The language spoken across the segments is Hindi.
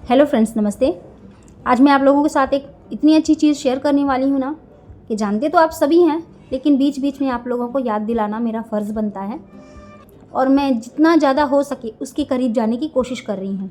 हेलो फ्रेंड्स, नमस्ते। आज मैं आप लोगों के साथ एक इतनी अच्छी चीज़ शेयर करने वाली हूँ ना कि जानते तो आप सभी हैं, लेकिन बीच बीच में आप लोगों को याद दिलाना मेरा फ़र्ज़ बनता है और मैं जितना ज़्यादा हो सके उसके करीब जाने की कोशिश कर रही हूँ।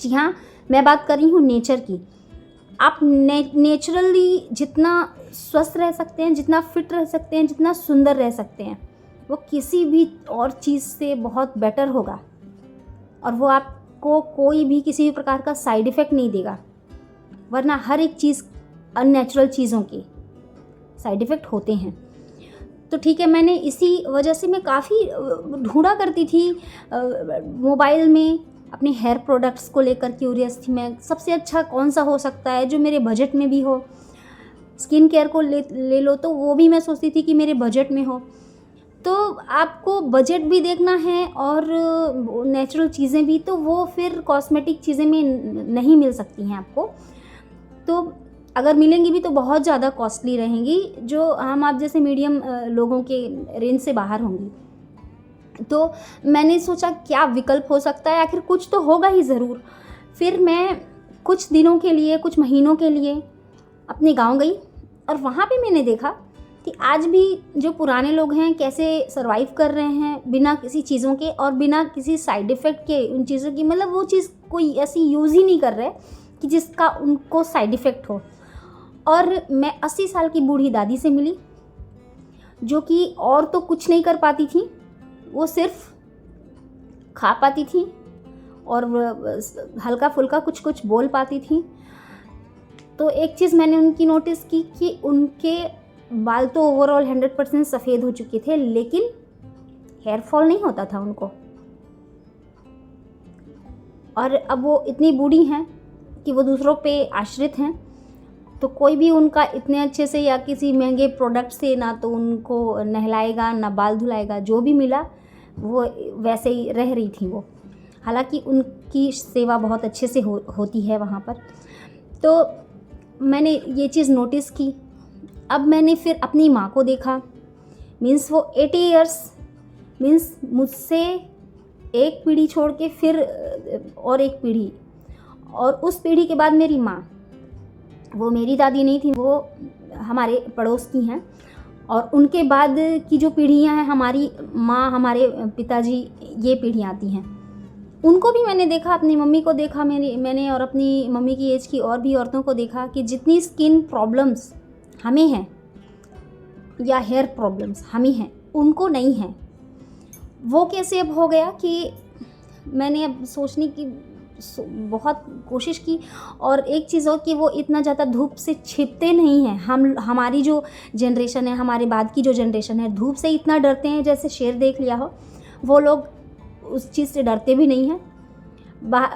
जी हाँ, मैं बात कर रही हूँ नेचर की। आप नेचुरली जितना स्वस्थ रह सकते हैं, जितना फिट रह सकते हैं, जितना सुंदर रह सकते हैं, वो किसी भी और चीज़ से बहुत बेटर होगा और वो आपको कोई भी किसी भी प्रकार का साइड इफ़ेक्ट नहीं देगा। वरना हर एक चीज़ अननेचुरल चीज़ों के साइड इफ़ेक्ट होते हैं। तो ठीक है, मैंने इसी वजह से मैं काफ़ी ढूँढा करती थी मोबाइल में अपने हेयर प्रोडक्ट्स को लेकर क्यूरियस थी मैं, सबसे अच्छा कौन सा हो सकता है जो मेरे बजट में भी हो। स्किन केयर को ले लो तो वो भी मैं सोचती थी कि मेरे बजट में हो। तो आपको बजट भी देखना है और नेचुरल चीज़ें भी, तो वो फिर कॉस्मेटिक चीज़ें में नहीं मिल सकती हैं आपको। तो अगर मिलेंगी भी तो बहुत ज़्यादा कॉस्टली रहेंगी, जो हम आप जैसे मीडियम लोगों के रेंज से बाहर होंगी। तो मैंने सोचा क्या विकल्प हो सकता है, आखिर कुछ तो होगा ही ज़रूर। फिर मैं कुछ दिनों के लिए, कुछ महीनों के लिए अपने गाँव गई और वहाँ पे मैंने देखा कि आज भी जो पुराने लोग हैं कैसे सरवाइव कर रहे हैं बिना किसी चीज़ों के और बिना किसी साइड इफ़ेक्ट के उन चीज़ों की, मतलब वो चीज़ कोई ऐसी यूज़ ही नहीं कर रहे कि जिसका उनको साइड इफ़ेक्ट हो। और मैं 80 साल की बूढ़ी दादी से मिली जो कि और तो कुछ नहीं कर पाती थी, वो सिर्फ खा पाती थी और हल्का फुल्का कुछ कुछ बोल पाती थी। तो एक चीज़ मैंने उनकी नोटिस की कि उनके बाल तो ओवरऑल 100% सफ़ेद हो चुके थे, लेकिन हेयर फॉल नहीं होता था उनको। और अब वो इतनी बूढ़ी हैं कि वो दूसरों पे आश्रित हैं, तो कोई भी उनका इतने अच्छे से या किसी महंगे प्रोडक्ट से ना तो उनको नहलाएगा ना बाल धुलाएगा। जो भी मिला वो वैसे ही रह रही थी वो। हालांकि उनकी सेवा बहुत अच्छे से होती है वहाँ पर। तो मैंने ये चीज़ नोटिस की। अब मैंने फिर अपनी माँ को देखा, मीन्स वो 80 इयर्स, मीन्स मुझसे एक पीढ़ी छोड़ के फिर और एक पीढ़ी, और उस पीढ़ी के बाद मेरी माँ। वो मेरी दादी नहीं थी, वो हमारे पड़ोस की हैं। और उनके बाद की जो पीढ़ियाँ हैं, हमारी माँ, हमारे पिताजी, ये पीढ़ियाँ आती हैं। उनको भी मैंने देखा, अपनी मम्मी को देखा मैंने और अपनी मम्मी की एज की और भी औरतों को देखा कि जितनी स्किन प्रॉब्लम्स हमें हैं या हेयर प्रॉब्लम्स हमें हैं, उनको नहीं हैं। वो कैसे अब हो गया कि मैंने अब सोचने की बहुत कोशिश की। और एक चीज़ हो कि वो इतना ज़्यादा धूप से छिपते नहीं हैं। हमारी जो जनरेशन है, हमारे बाद की जो जनरेशन है, धूप से इतना डरते हैं जैसे शेर देख लिया हो। वो लोग उस चीज़ से डरते भी नहीं हैं।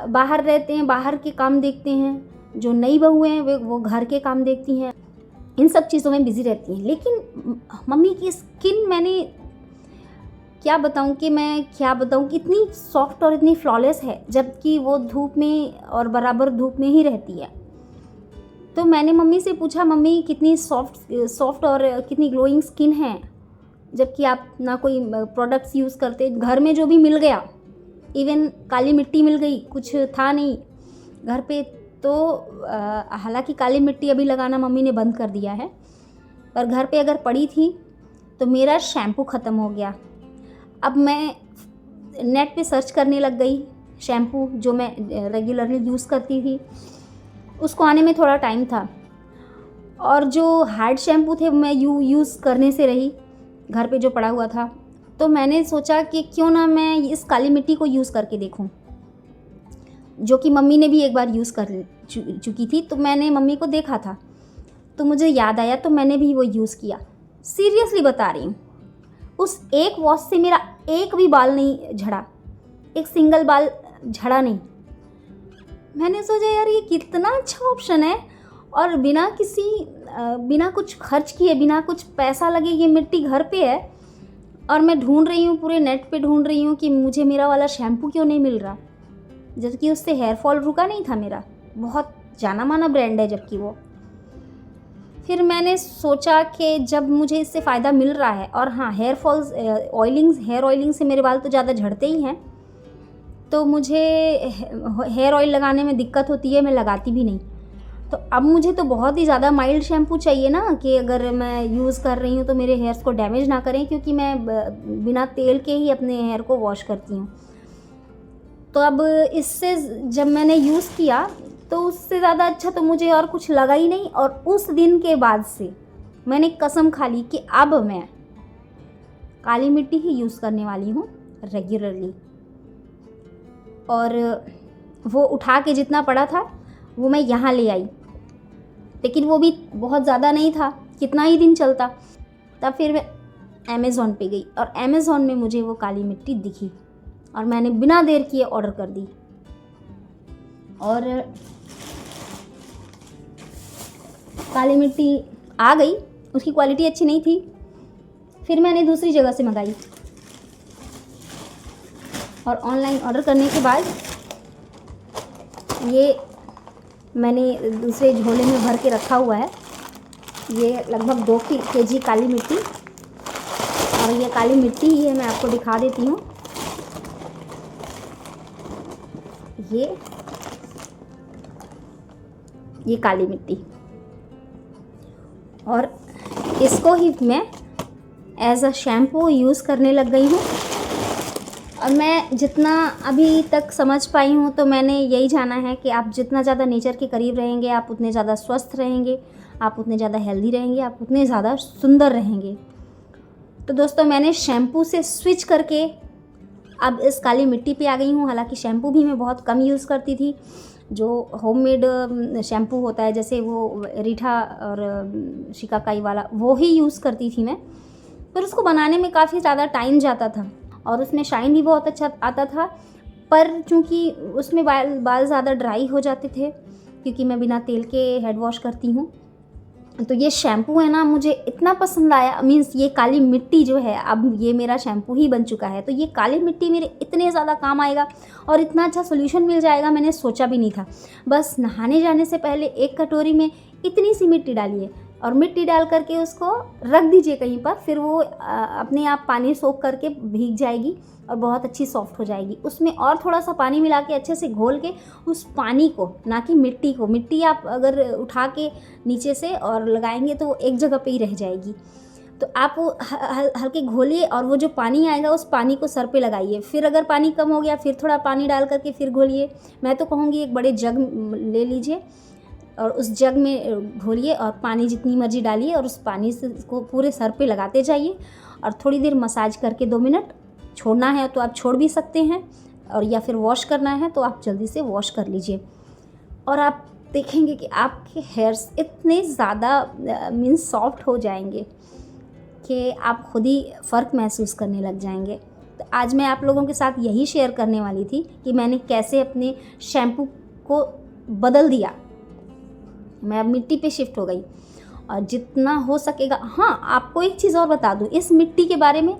बाहर रहते हैं, बाहर के काम देखते हैं। जो नई बहुएं हैं वो घर के काम देखती हैं, इन सब चीज़ों में बिज़ी रहती हैं। लेकिन मम्मी की स्किन, मैंने क्या बताऊं कि इतनी सॉफ्ट और इतनी फ्लॉलेस है, जबकि वो धूप में और बराबर धूप में ही रहती है। तो मैंने मम्मी से पूछा, मम्मी कितनी सॉफ्ट और कितनी ग्लोइंग स्किन है, जबकि आप ना कोई प्रोडक्ट्स यूज़ करते। घर में जो भी मिल गया, इवन काली मिट्टी मिल गई, कुछ था नहीं घर पे तो हालांकि काली मिट्टी अभी लगाना मम्मी ने बंद कर दिया है, पर घर पे अगर पड़ी थी तो मेरा शैम्पू ख़त्म हो गया। अब मैं नेट पे सर्च करने लग गई। शैम्पू जो मैं रेगुलरली यूज़ करती थी, उसको आने में थोड़ा टाइम था, और जो हार्ड शैम्पू थे मैं यूज़ करने से रही, घर पे जो पड़ा हुआ था। तो मैंने सोचा कि क्यों ना मैं इस काली मिट्टी को यूज़ करके देखूं, जो कि मम्मी ने भी एक बार यूज़ कर चुकी थी। तो मैंने मम्मी को देखा था तो मुझे याद आया, तो मैंने भी वो यूज़ किया। सीरियसली बता रही हूँ, उस एक वॉश से मेरा एक भी बाल नहीं झड़ा, एक सिंगल बाल झड़ा नहीं। मैंने सोचा यार ये कितना अच्छा ऑप्शन है, और बिना कुछ खर्च किए, बिना कुछ पैसा लगे, ये मिट्टी घर पे है। और मैं ढूंढ रही हूँ, पूरे नेट पे ढूंढ रही हूँ कि मुझे मेरा वाला शैम्पू क्यों नहीं मिल रहा, जबकि उससे हेयर फॉल रुका नहीं था मेरा। बहुत जाना माना ब्रांड है जबकि वो। फिर मैंने सोचा कि जब मुझे इससे फ़ायदा मिल रहा है, और हाँ, हेयर ऑयलिंग से मेरे बाल तो ज़्यादा झड़ते ही हैं, तो मुझे हेयर ऑयल लगाने में दिक्कत होती है, मैं लगाती भी नहीं। तो अब मुझे तो बहुत ही ज़्यादा माइल्ड शैम्पू चाहिए ना, कि अगर मैं यूज़ कर रही हूँ तो मेरे हेयर्स को डैमेज ना करें, क्योंकि मैं बिना तेल के ही अपने हेयर को वॉश करती हूँ। तो अब इससे जब मैंने यूज़ किया तो उससे ज़्यादा अच्छा तो मुझे और कुछ लगा ही नहीं। और उस दिन के बाद से मैंने कसम खा ली कि अब मैं काली मिट्टी ही यूज़ करने वाली हूँ रेगुलरली। और वो उठा के जितना पड़ा था वो मैं यहाँ ले आई, लेकिन वो भी बहुत ज़्यादा नहीं था, कितना ही दिन चलता। तब फिर मैं अमेज़ॉन पे गई और अमेज़ॉन में मुझे वो काली मिट्टी दिखी और मैंने बिना देर किए ऑर्डर कर दी। और काली मिट्टी आ गई, उसकी क्वालिटी अच्छी नहीं थी, फिर मैंने दूसरी जगह से मंगाई। और ऑनलाइन ऑर्डर करने के बाद ये मैंने दूसरे झोले में भर के रखा हुआ है। ये लगभग 2 kg काली मिट्टी, और ये काली मिट्टी ही है, मैं आपको दिखा देती हूँ। ये काली मिट्टी, और इसको ही मैं एज अ शैम्पू यूज़ करने लग गई हूँ। और मैं जितना अभी तक समझ पाई हूँ तो मैंने यही जाना है कि आप जितना ज़्यादा नेचर के करीब रहेंगे, आप उतने ज़्यादा स्वस्थ रहेंगे, आप उतने ज़्यादा हेल्दी रहेंगे, आप उतने ज़्यादा सुंदर रहेंगे। तो दोस्तों, मैंने शैम्पू से स्विच करके अब इस काली मिट्टी पे आ गई हूँ। हालांकि शैम्पू भी मैं बहुत कम यूज़ करती थी, जो होममेड शैम्पू होता है, जैसे वो रीठा और शिकाकाई वाला, वो ही यूज़ करती थी मैं। पर उसको बनाने में काफ़ी ज़्यादा टाइम जाता था और उसमें शाइन भी बहुत अच्छा आता था, पर चूँकि उसमें बाल ज़्यादा ड्राई हो जाते थे, क्योंकि मैं बिना तेल के हेड वॉश करती हूँ। तो ये शैम्पू है ना, मुझे इतना पसंद आया। मीन्स ये काली मिट्टी जो है, अब ये मेरा शैम्पू ही बन चुका है। तो ये काली मिट्टी मेरे इतने ज़्यादा काम आएगा और इतना अच्छा सोल्यूशन मिल जाएगा, मैंने सोचा भी नहीं था। बस नहाने जाने से पहले एक कटोरी में इतनी सी मिट्टी डालिए और मिट्टी डाल करके उसको रख दीजिए कहीं पर, फिर वो अपने आप पानी सोख करके भीग जाएगी और बहुत अच्छी सॉफ्ट हो जाएगी। उसमें और थोड़ा सा पानी मिला के अच्छे से घोल के उस पानी को, ना कि मिट्टी को, मिट्टी आप अगर उठा के नीचे से और लगाएंगे तो वो एक जगह पे ही रह जाएगी। तो आप वो हल्के घोलिए और वो जो पानी आएगा उस पानी को सर पे लगाइए। फिर अगर पानी कम हो गया फिर थोड़ा पानी डाल करके फिर घोलिए। मैं तो कहूँगी एक बड़े जग ले लीजिए और उस जग में घोलिए और पानी जितनी मर्जी डालिए और उस पानी से इसको पूरे सर पे लगाते जाइए और थोड़ी देर मसाज करके 2 मिनट छोड़ना है तो आप छोड़ भी सकते हैं, और या फिर वॉश करना है तो आप जल्दी से वॉश कर लीजिए। और आप देखेंगे कि आपके हेयर्स इतने ज़्यादा मीन्स सॉफ्ट हो जाएंगे कि आप खुद ही फ़र्क महसूस करने लग जाएंगे। तो आज मैं आप लोगों के साथ यही शेयर करने वाली थी कि मैंने कैसे अपने शैम्पू को बदल दिया। मैं अब मिट्टी पे शिफ्ट हो गई और जितना हो सकेगा। हाँ, आपको एक चीज़ और बता दूँ इस मिट्टी के बारे में,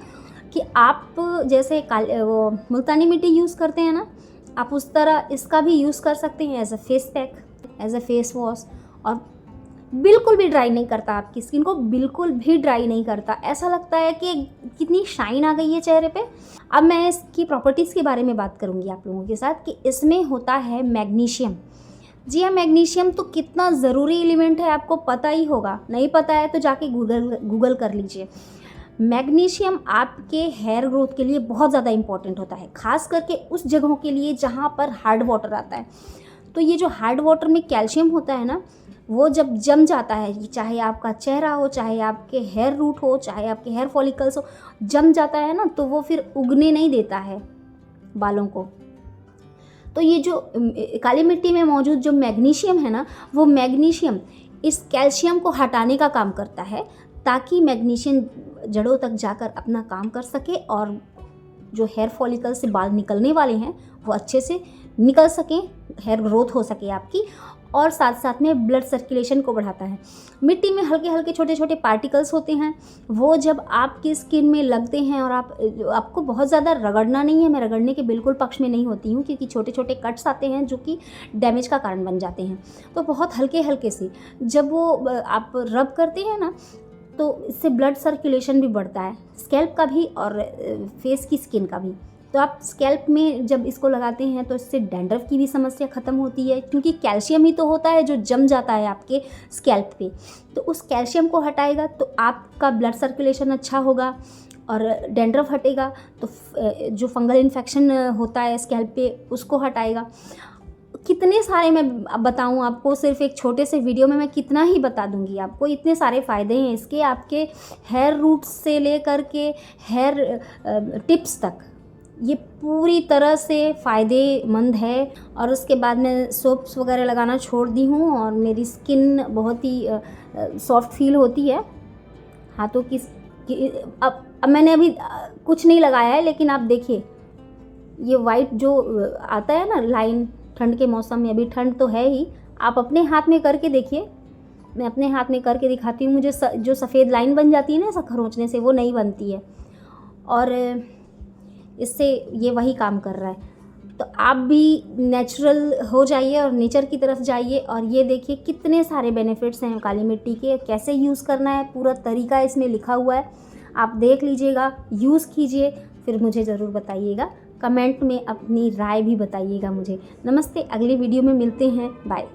कि आप जैसे वो मुल्तानी मिट्टी यूज़ करते हैं ना, आप उस तरह इसका भी यूज़ कर सकते हैं as a face pack, as a face wash. और बिल्कुल भी ड्राई नहीं करता, आपकी स्किन को बिल्कुल भी ड्राई नहीं करता। ऐसा लगता है कि कितनी शाइन आ गई है चेहरे पे। अब मैं इसकी प्रॉपर्टीज़ के बारे में बात करूँगी आप लोगों के साथ कि इसमें होता है मैग्नीशियम। जी हाँ, मैग्नीशियम तो कितना ज़रूरी एलिमेंट है आपको पता ही होगा, नहीं पता है तो जाके गूगल कर लीजिए। मैग्नीशियम आपके हेयर ग्रोथ के लिए बहुत ज़्यादा इम्पॉर्टेंट होता है, खास करके उस जगहों के लिए जहाँ पर हार्ड वाटर आता है। तो ये जो हार्ड वाटर में कैल्शियम होता है ना, वो जब जम जाता है, चाहे आपका चेहरा हो, चाहे आपके हेयर रूट हो, चाहे आपके हेयर फॉलिकल्स हो, जम जाता है ना, तो वो फिर उगने नहीं देता है बालों को। तो ये जो काली मिट्टी में मौजूद जो मैग्नीशियम है ना, वो मैग्नीशियम इस कैल्शियम को हटाने का काम करता है, ताकि मैग्नीशियम जड़ों तक जाकर अपना काम कर सके और जो हेयर फॉलिकल से बाल निकलने वाले हैं वो अच्छे से निकल सकें, हेयर ग्रोथ हो सके आपकी। और साथ साथ में ब्लड सर्कुलेशन को बढ़ाता है। मिट्टी में हल्के हल्के छोटे छोटे पार्टिकल्स होते हैं, वो जब आपकी स्किन में लगते हैं और आपको बहुत ज़्यादा रगड़ना नहीं है। मैं रगड़ने के बिल्कुल पक्ष में नहीं होती हूँ, क्योंकि छोटे छोटे कट्स आते हैं जो कि डैमेज का कारण बन जाते हैं। तो बहुत हल्के हल्के से जब वो आप रब करते हैं ना, तो इससे ब्लड सर्कुलेशन भी बढ़ता है, स्कैल्प का भी और फेस की स्किन का भी। तो आप स्कैल्प में जब इसको लगाते हैं तो इससे डैंड्रफ की भी समस्या ख़त्म होती है, क्योंकि कैल्शियम ही तो होता है जो जम जाता है आपके स्कैल्प पे। तो उस कैल्शियम को हटाएगा तो आपका ब्लड सर्कुलेशन अच्छा होगा और डैंड्रफ हटेगा तो जो फंगल इन्फेक्शन होता है स्कैल्प पे उसको हटाएगा। कितने सारे मैं अब बताऊँ आपको, सिर्फ एक छोटे से वीडियो में मैं कितना ही बता दूंगी आपको। इतने सारे फ़ायदे हैं इसके, आपके हेयर रूट्स से लेकर के हेयर टिप्स तक ये पूरी तरह से फ़ायदेमंद है। और उसके बाद मैं सोप्स वगैरह लगाना छोड़ दी हूँ और मेरी स्किन बहुत ही सॉफ्ट फील होती है हाथों की। अब मैंने अभी कुछ नहीं लगाया है, लेकिन आप देखिए ये वाइट जो आता है ना लाइन, ठंड के मौसम में, अभी ठंड तो है ही, आप अपने हाथ में करके देखिए। मैं अपने हाथ में करके दिखाती हूँ, मुझे जो सफ़ेद लाइन बन जाती है ना ऐसा खरोंचने से, वो नहीं बनती है। और इससे ये वही काम कर रहा है। तो आप भी नेचुरल हो जाइए और नेचर की तरफ जाइए। और ये देखिए कितने सारे बेनिफिट्स हैं काली मिट्टी के, कैसे यूज़ करना है पूरा तरीका इसमें लिखा हुआ है, आप देख लीजिएगा, यूज़ कीजिए, फिर मुझे ज़रूर बताइएगा, कमेंट में अपनी राय भी बताइएगा मुझे। नमस्ते, अगली वीडियो में मिलते हैं, बाय।